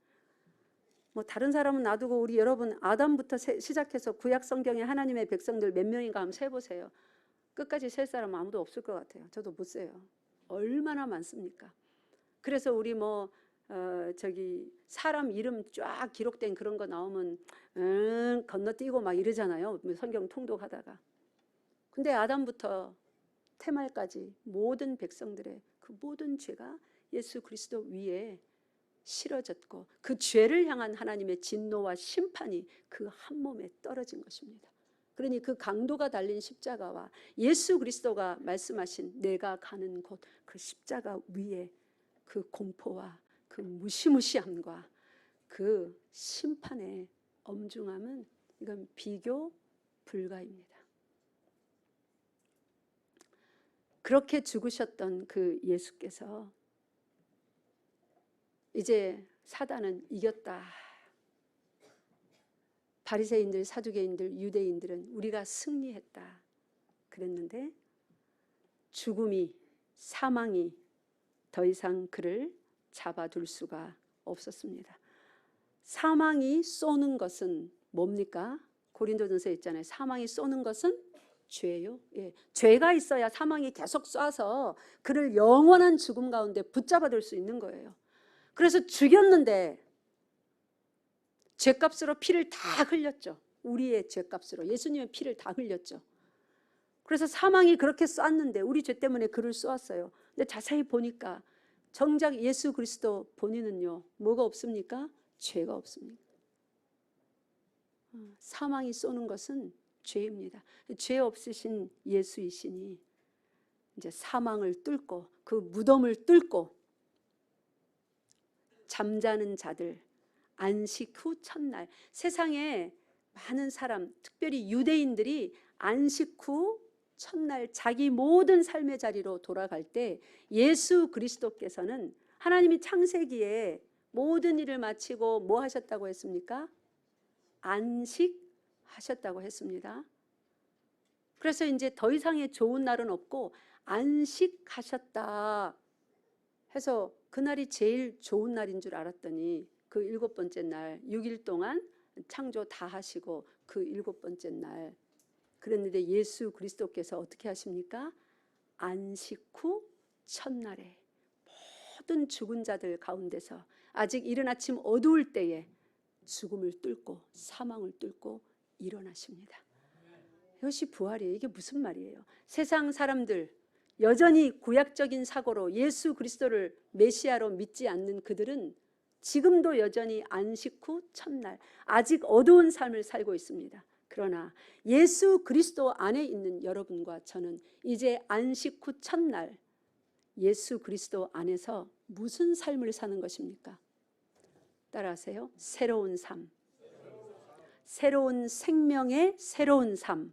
뭐 다른 사람은 놔두고 우리 여러분 아담부터 시작해서 구약 성경에 하나님의 백성들 몇 명인가 한번 세보세요. 끝까지 셀 사람은 아무도 없을 것 같아요. 저도 못 세요. 얼마나 많습니까? 그래서 우리 사람 이름 쫙 기록된 그런 거 나오면 건너뛰고 막 이러잖아요. 성경 통독하다가. 근데 아담부터 태말까지 모든 백성들의 그 모든 죄가 예수 그리스도 위에 실어졌고 그 죄를 향한 하나님의 진노와 심판이 그 한 몸에 떨어진 것입니다. 그러니 그 강도가 달린 십자가와 예수 그리스도가 말씀하신 내가 가는 곳, 그 십자가 위에 그 공포와 그 무시무시함과 그 심판의 엄중함은 이건 비교 불가입니다. 그렇게 죽으셨던 그 예수께서 이제 사단은 이겼다. 바리새인들, 사두개인들, 유대인들은 우리가 승리했다 그랬는데 죽음이, 사망이 더 이상 그를 잡아둘 수가 없었습니다. 사망이 쏘는 것은 뭡니까? 고린도전서에 있잖아요. 사망이 쏘는 것은 죄요. 예. 죄가 있어야 사망이 계속 쏴서 그를 영원한 죽음 가운데 붙잡아둘 수 있는 거예요. 그래서 죽였는데 죄값으로 피를 다 흘렸죠. 우리의 죄값으로 예수님의 피를 다 흘렸죠. 그래서 사망이 그렇게 쐈는데 우리 죄 때문에 그를 쏘았어요. 근데 자세히 보니까 정작 예수 그리스도 본인은요 뭐가 없습니까? 죄가 없습니다. 사망이 쏘는 것은 죄입니다. 죄 없으신 예수이시니 이제 사망을 뚫고 그 무덤을 뚫고 잠자는 자들 안식 후 첫날, 세상에 많은 사람, 특별히 유대인들이 안식 후 첫날 자기 모든 삶의 자리로 돌아갈 때 예수 그리스도께서는 하나님이 창세기에 모든 일을 마치고 뭐 하셨다고 했습니까? 안식하셨다고 했습니다. 그래서 이제 더 이상의 좋은 날은 없고 안식하셨다 해서 그날이 제일 좋은 날인 줄 알았더니 그 7번째 날 6일 동안 창조 다 하시고 그 7번째 날 그랬는데 예수 그리스도께서 어떻게 하십니까? 안식 후 첫날에 모든 죽은 자들 가운데서 아직 이른 아침 어두울 때에 죽음을 뚫고 사망을 뚫고 일어나십니다. 이것이 부활이에요. 이게 무슨 말이에요? 세상 사람들 여전히 구약적인 사고로 예수 그리스도를 메시아로 믿지 않는 그들은 지금도 여전히 안식 후 첫날 아직 어두운 삶을 살고 있습니다. 그러나 예수 그리스도 안에 있는 여러분과 저는 이제 안식 후 첫날 예수 그리스도 안에서 무슨 삶을 사는 것입니까? 따라하세요. 새로운 삶, 새로운 생명의 새로운 삶,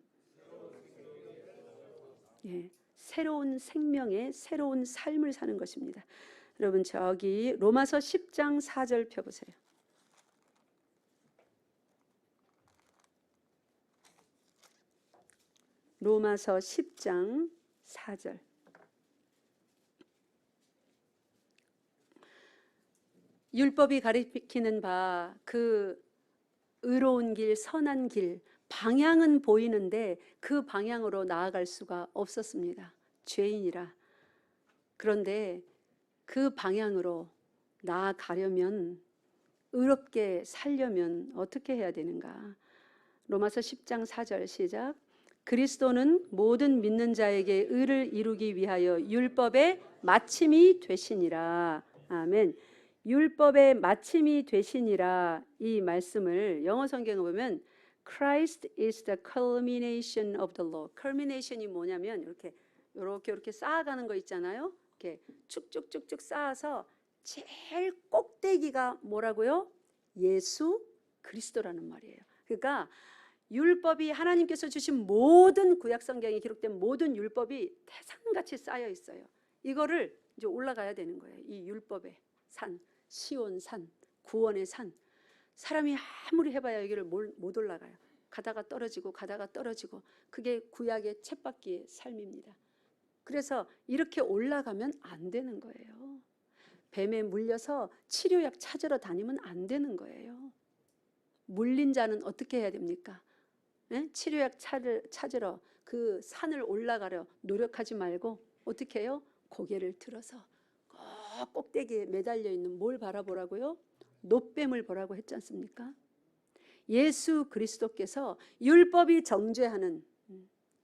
예, 새로운 생명의 새로운 삶을 사는 것입니다. 여러분 저기 로마서 10장 4절 펴보세요. 로마서 10장 4절. 율법이 가리키는 바 그 의로운 길, 선한 길, 방향은 보이는데 그 방향으로 나아갈 수가 없었습니다. 죄인이라. 그런데 그 방향으로 나아가려면 의롭게 살려면 어떻게 해야 되는가? 로마서 10장 4절 시작. 그리스도는 모든 믿는 자에게 의를 이루기 위하여 율법의 마침이 되시니라. 아멘. 율법의 마침이 되시니라 이 말씀을 영어 성경에 보면 Christ is the culmination of the law. culmination이 뭐냐면 이렇게 쌓아가는 거 있잖아요. 이렇게 쭉쭉쭉쭉 쌓아서 제일 꼭대기가 뭐라고요? 예수 그리스도라는 말이에요. 그러니까 율법이 하나님께서 주신 모든 구약 성경에 기록된 모든 율법이 태산같이 쌓여 있어요. 이거를 이제 올라가야 되는 거예요. 이 율법의 산, 시온 산, 구원의 산. 사람이 아무리 해봐야 여기를 못 올라가요. 가다가 떨어지고 가다가 떨어지고. 그게 구약의 쳇바퀴의 삶입니다. 그래서 이렇게 올라가면 안 되는 거예요. 뱀에 물려서 치료약 찾으러 다니면 안 되는 거예요. 물린 자는 어떻게 해야 됩니까? 네? 치료약 찾으러 그 산을 올라가려 노력하지 말고 어떻게 해요? 고개를 들어서 꼭대기에 매달려 있는 뭘 바라보라고요? 놋뱀을 보라고 했지 않습니까? 예수 그리스도께서 율법이 정죄하는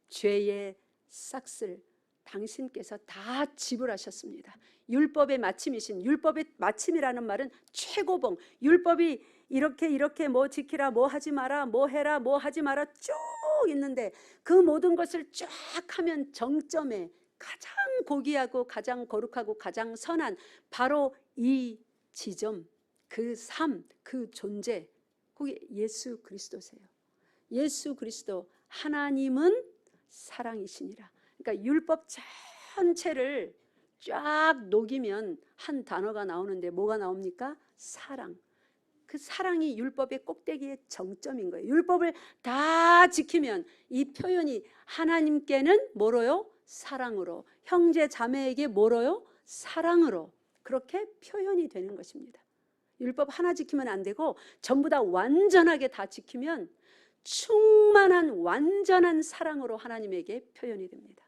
죄의 싹을 당신께서 다 지불하셨습니다. 율법의 마침이신, 율법의 마침이라는 말은 최고봉, 율법이 이렇게 뭐 지키라, 뭐 하지 마라, 뭐 해라, 뭐 하지 마라 쭉 있는데 그 모든 것을 쫙 하면 정점에 가장 고귀하고 가장 거룩하고 가장 선한 바로 이 지점, 그 삶, 그 존재, 그게 예수 그리스도세요. 예수 그리스도, 하나님은 사랑이시니라. 그러니까 율법 전체를 쫙 녹이면 한 단어가 나오는데 뭐가 나옵니까? 사랑. 그 사랑이 율법의 꼭대기의 정점인 거예요. 율법을 다 지키면 이 표현이 하나님께는 뭐로요? 사랑으로. 형제 자매에게 뭐로요? 사랑으로. 그렇게 표현이 되는 것입니다. 율법 하나 지키면 안 되고 전부 다 완전하게 다 지키면 충만한 완전한 사랑으로 하나님에게 표현이 됩니다.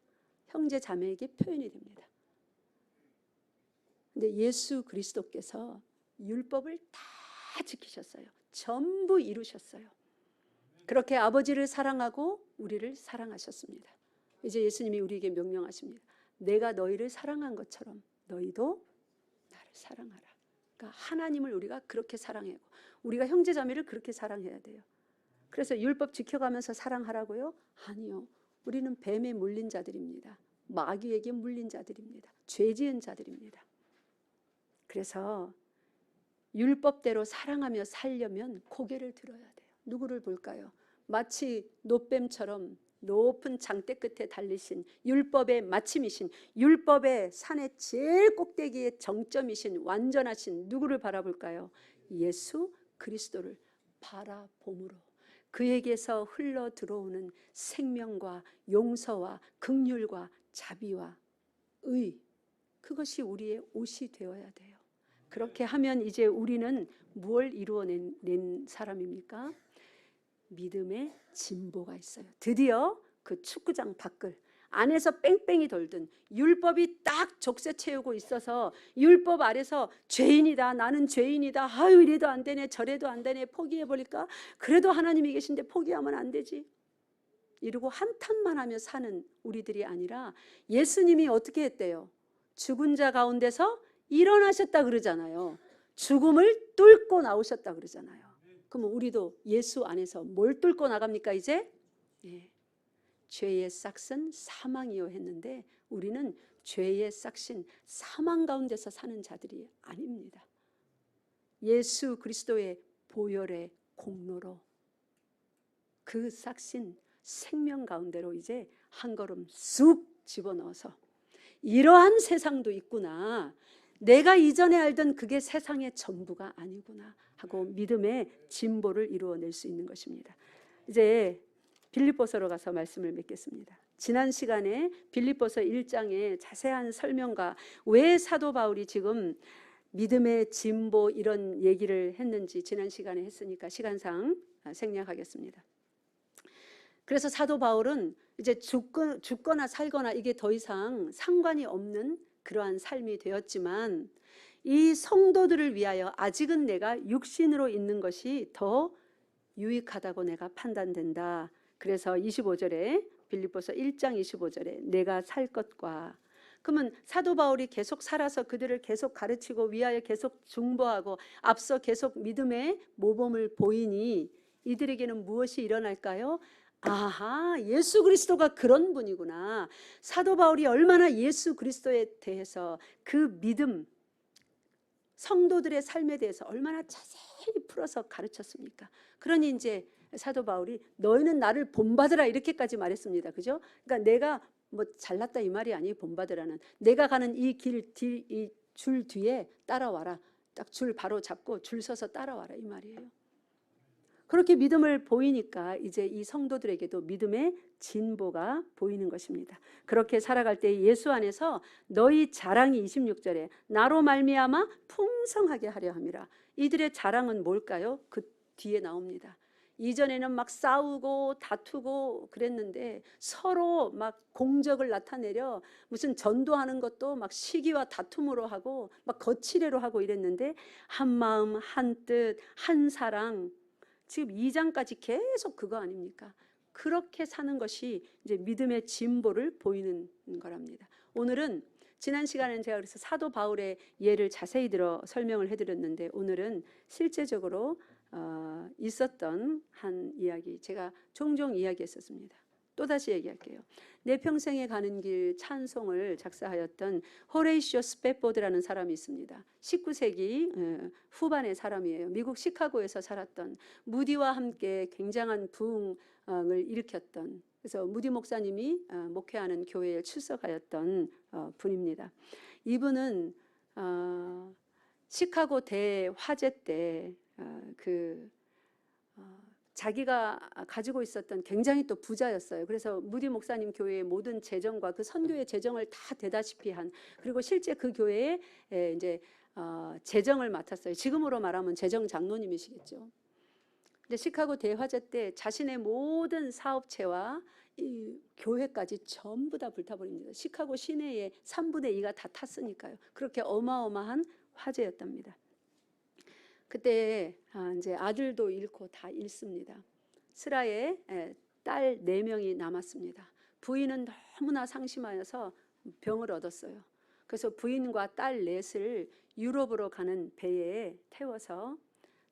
형제 자매에게 표현이 됩니다. 근데 예수 그리스도께서 율법을 다 지키셨어요. 전부 이루셨어요. 그렇게 아버지를 사랑하고 우리를 사랑하셨습니다. 이제 예수님이 우리에게 명령하십니다. 내가 너희를 사랑한 것처럼 너희도 나를 사랑하라. 그러니까 하나님을 우리가 그렇게 사랑하고 우리가 형제 자매를 그렇게 사랑해야 돼요. 그래서 율법 지켜가면서 사랑하라고요? 아니요. 우리는 뱀에 물린 자들입니다. 마귀에게 물린 자들입니다. 죄 지은 자들입니다. 그래서 율법대로 사랑하며 살려면 고개를 들어야 돼요. 누구를 볼까요? 마치 놋뱀처럼 높은 장대 끝에 달리신 율법의 마침이신, 율법의 산의 제일 꼭대기의 정점이신, 완전하신 누구를 바라볼까요? 예수 그리스도를 바라봄으로 그에게서 흘러 들어오는 생명과 용서와 긍휼과 자비와 의, 그것이 우리의 옷이 되어야 돼요. 그렇게 하면 이제 우리는 무엇을 이루어낸 사람입니까? 믿음의 진보가 있어요. 드디어 그 축구장 밖을 안에서 뺑뺑이 돌던 율법이 딱 족쇄 채우고 있어서 율법 아래서 죄인이다, 나는 죄인이다, 아유 이래도 안 되네, 저래도 안 되네, 포기해버릴까? 그래도 하나님이 계신데 포기하면 안 되지, 이러고 한탄만 하며 사는 우리들이 아니라 예수님이 어떻게 했대요? 죽은 자 가운데서 일어나셨다 그러잖아요. 죽음을 뚫고 나오셨다 그러잖아요. 그러면 우리도 예수 안에서 뭘 뚫고 나갑니까 이제? 예. 죄의 싹은 사망이요 했는데 우리는 죄의 싹신 사망 가운데서 사는 자들이 아닙니다. 예수 그리스도의 보혈의 공로로 그 싹신 생명 가운데로 이제 한 걸음 쑥 집어넣어서 이러한 세상도 있구나, 내가 이전에 알던 그게 세상의 전부가 아니구나 하고 믿음의 진보를 이루어낼 수 있는 것입니다. 이제 빌립보서로 가서 말씀을 맺겠습니다. 지난 시간에 빌립보서 1장의 자세한 설명과 왜 사도 바울이 지금 믿음의 진보 이런 얘기를 했는지 지난 시간에 했으니까 시간상 생략하겠습니다. 그래서 사도 바울은 이제 죽거나 살거나 이게 더 이상 상관이 없는 그러한 삶이 되었지만 이 성도들을 위하여 아직은 내가 육신으로 있는 것이 더 유익하다고 내가 판단된다. 그래서 25절에 빌립보서 1장 25절에 내가 살 것과, 그러면 사도 바울이 계속 살아서 그들을 계속 가르치고 위하여 계속 중보하고 앞서 계속 믿음의 모범을 보이니 이들에게는 무엇이 일어날까요? 아하, 예수 그리스도가 그런 분이구나. 사도 바울이 얼마나 예수 그리스도에 대해서 그 믿음, 성도들의 삶에 대해서 얼마나 자세히 자세히 풀어서 가르쳤습니까? 그러니 이제 사도 바울이 너희는 나를 본받으라 이렇게까지 말했습니다. 그죠? 그러니까 내가 뭐 잘났다 이 말이 아니에요. 본받으라는. 내가 가는 이 이 줄 뒤에 따라와라. 딱 줄 바로 잡고 줄 서서 따라와라 이 말이에요. 그렇게 믿음을 보이니까 이제 이 성도들에게도 믿음의 진보가 보이는 것입니다. 그렇게 살아갈 때 예수 안에서 너희 자랑이 26절에 나로 말미암아 풍성하게 하려 함이라. 이들의 자랑은 뭘까요? 그 뒤에 나옵니다. 이전에는 막 싸우고 다투고 그랬는데 서로 막 공적을 나타내려 무슨 전도하는 것도 막 시기와 다툼으로 하고 막 거칠애로 하고 이랬는데 한 마음 한 뜻 한 사랑, 지금 2장까지 계속 그거 아닙니까? 그렇게 사는 것이 이제 믿음의 진보를 보이는 거랍니다. 오늘은 지난 시간에는 제가 그래서 사도 바울의 예를 자세히 들어 설명을 해드렸는데 오늘은 실제적으로 있었던 한 이야기, 제가 종종 이야기했었습니다. 또다시 얘기할게요. 내 평생에 가는 길 찬송을 작사하였던 호레이시오 스페포드라는 사람이 있습니다. 19세기 후반의 사람이에요. 미국 시카고에서 살았던, 무디와 함께 굉장한 부흥을 일으켰던, 그래서 무디 목사님이 목회하는 교회에 출석하였던 분입니다. 이분은 시카고 대화재 때 자기가 가지고 있었던 굉장히 또 부자였어요. 그래서 무디 목사님 교회의 모든 재정과 그 선교의 재정을 다 대다시피 한, 그리고 실제 그 교회에 이제 재정을 맡았어요. 지금으로 말하면 재정 장로님이시겠죠. 근데 시카고 대화재 때 자신의 모든 사업체와 이 교회까지 전부 다 불타버립니다. 시카고 시내의 3분의 2가 다 탔으니까요. 그렇게 어마어마한 화재였답니다. 그때 이제 아들도 잃고 다 잃습니다. 스라에 딸 4명이 남았습니다. 부인은 너무나 상심하여서 병을 얻었어요. 그래서 부인과 딸 넷을 유럽으로 가는 배에 태워서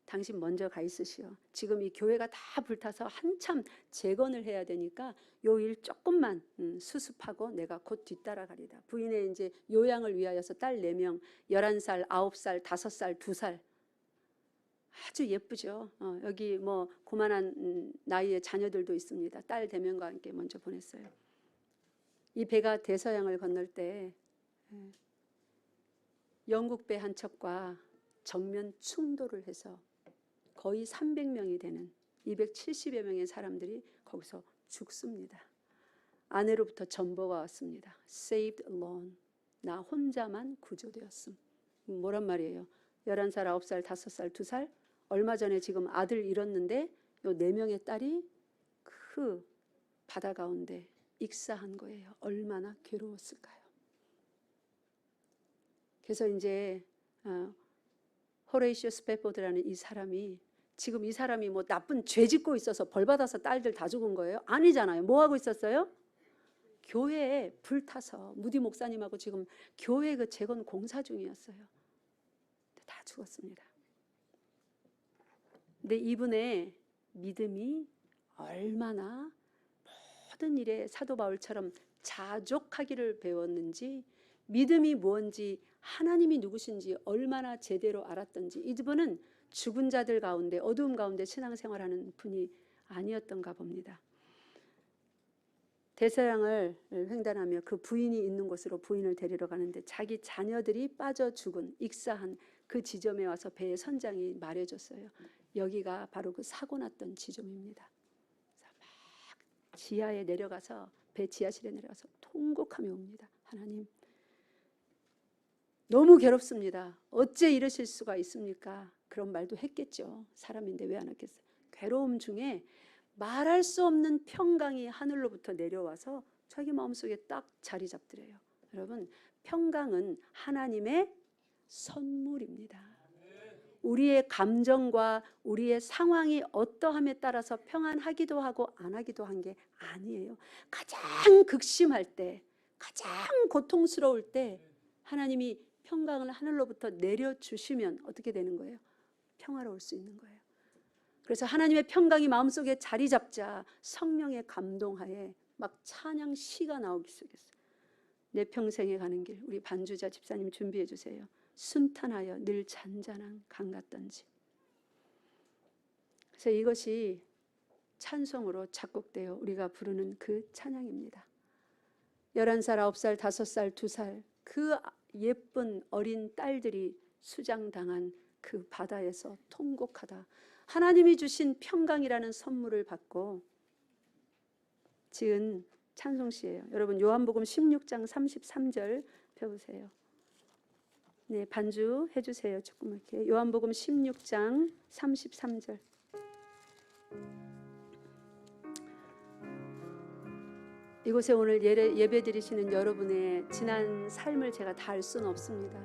당신 먼저 가 있으시오. 지금 이 교회가 다 불타서 한참 재건을 해야 되니까 요 일 조금만 수습하고 내가 곧 뒤따라가리다. 부인의 이제 요양을 위하여서 딸 4명, 11살, 9살, 5살, 2살. 아주 예쁘죠. 여기 뭐 고만한 나이의 자녀들도 있습니다. 딸 4명과 함께 먼저 보냈어요. 이 배가 대서양을 건널 때 영국 배 한 척과 정면 충돌을 해서 거의 300명이 되는 270여 명의 사람들이 거기서 죽습니다. 아내로부터 전보가 왔습니다. Saved alone. 나 혼자만 구조되었음. 뭐란 말이에요? 11살, 9살, 5살, 2살? 얼마 전에 지금 아들 잃었는데 요 4명의 딸이 그 바다 가운데 익사한 거예요. 얼마나 괴로웠을까요? 그래서 이제 호레이시오 스페포드라는 이 사람이, 지금 이 사람이 뭐 나쁜 죄 짓고 있어서 벌 받아서 딸들 다 죽은 거예요? 아니잖아요. 뭐 하고 있었어요? 교회에 불타서 무디 목사님하고 지금 교회 그 재건 공사 중이었어요. 다 죽었습니다. 근데 이분의 믿음이 얼마나 모든 일에 사도 바울처럼 자족하기를 배웠는지, 믿음이 뭔지, 하나님이 누구신지 얼마나 제대로 알았던지. 이분은 죽은 자들 가운데, 어두움 가운데 신앙생활하는 분이 아니었던가 봅니다. 대서양을 횡단하며 그 부인이 있는 곳으로 부인을 데리러 가는데 자기 자녀들이 빠져 죽은, 익사한 그 지점에 와서 배의 선장이 말해줬어요. 여기가 바로 그 사고 났던 지점입니다. 그래서 막 지하에 내려가서, 배 지하실에 내려가서 통곡하며 옵니다. 하나님, 너무 괴롭습니다. 어째 이러실 수가 있습니까? 그런 말도 했겠죠. 사람인데 왜 안 했겠어요? 괴로움 중에 말할 수 없는 평강이 하늘로부터 내려와서 자기 마음속에 딱 자리 잡더래요. 여러분, 평강은 하나님의 선물입니다. 우리의 감정과 우리의 상황이 어떠함에 따라서 평안하기도 하고 안 하기도 한 게 아니에요. 가장 극심할 때, 가장 고통스러울 때 하나님이 평강을 하늘로부터 내려주시면 어떻게 되는 거예요? 평화로울 수 있는 거예요. 그래서 하나님의 평강이 마음속에 자리 잡자 성령의 감동하에 막 찬양 시가 나오기 시작했어요. 내 평생에 가는 길, 우리 반주자 집사님 준비해 주세요. 순탄하여 늘 잔잔한 강 같던지. 그래서 이것이 찬송으로 작곡되어 우리가 부르는 그 찬양입니다. 11살, 9살, 5살, 2살 그 예쁜 어린 딸들이 수장당한 그 바다에서 통곡하다 하나님이 주신 평강이라는 선물을 받고 지은 찬송시예요. 여러분 요한복음 16장 33절 펴보세요. 네, 반주 해주세요. 조금 이렇게. 요한복음 16장 33절. 이곳에 오늘 예배 드리시는 여러분의 지난 삶을 제가 다 알 수는 없습니다.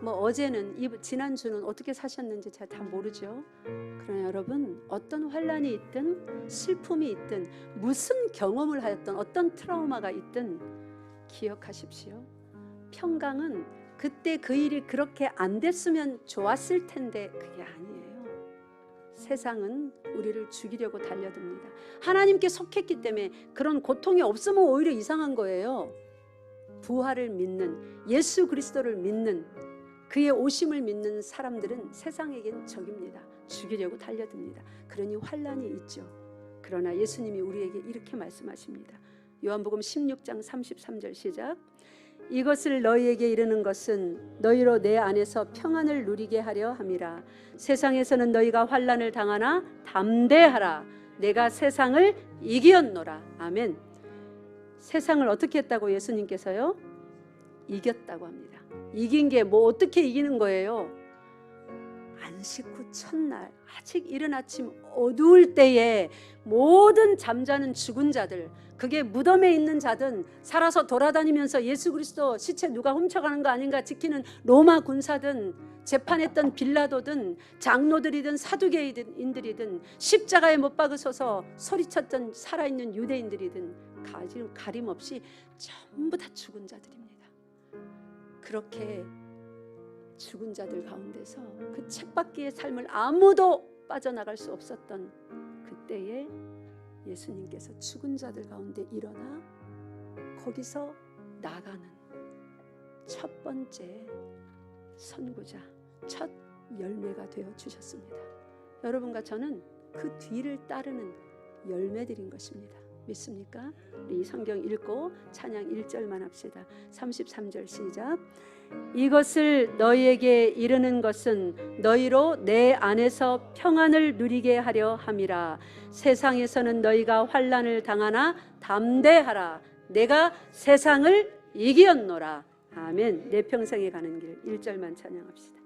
뭐 어제는 지난주는 어떻게 사셨는지 제가 다 모르죠. 그러나 여러분 어떤 환난이 있든 슬픔이 있든 무슨 경험을 하였든 어떤 트라우마가 있든 기억하십시오. 평강은 그때 그 일이 그렇게 안 됐으면 좋았을 텐데 그게 아니에요. 세상은 우리를 죽이려고 달려듭니다. 하나님께 속했기 때문에 그런 고통이 없으면 오히려 이상한 거예요. 부활을 믿는 예수 그리스도를 믿는 그의 오심을 믿는 사람들은 세상에겐 적입니다. 죽이려고 달려듭니다. 그러니 환난이 있죠. 그러나 예수님이 우리에게 이렇게 말씀하십니다. 요한복음 16장 33절 시작. 이것을 너희에게 이르는 것은 너희로 내 안에서 평안을 누리게 하려 함이라. 세상에서는 너희가 환난을 당하나 담대하라. 내가 세상을 이기었노라. 아멘. 세상을 어떻게 했다고 예수님께서요? 이겼다고 합니다. 이긴 게 뭐 어떻게 이기는 거예요? 안식 후 첫날 아직 이른 아침 어두울 때에 모든 잠자는 죽은 자들, 그게 무덤에 있는 자든 살아서 돌아다니면서 예수 그리스도 시체 누가 훔쳐가는 거 아닌가 지키는 로마 군사든 재판했던 빌라도든 장로들이든 사두개인들이든 십자가에 못 박으셔서 소리쳤던 살아있는 유대인들이든 가림 없이 전부 다 죽은 자들입니다. 그렇게 죽은 자들 가운데서 그 책받기의 삶을 아무도 빠져나갈 수 없었던 그때에 예수님께서 죽은 자들 가운데 일어나 거기서 나가는 첫 번째 선구자, 첫 열매가 되어 주셨습니다. 여러분과 저는 그 뒤를 따르는 열매들인 것입니다. 믿습니까? 우리 성경 읽고 찬양 1절만 합시다. 33절 시작. 이것을 너희에게 이르는 것은 너희로 내 안에서 평안을 누리게 하려 함이라. 세상에서는 너희가 환난을 당하나 담대하라. 내가 세상을 이기었노라. 아멘. 내 평생에 가는 길 1절만 찬양합시다.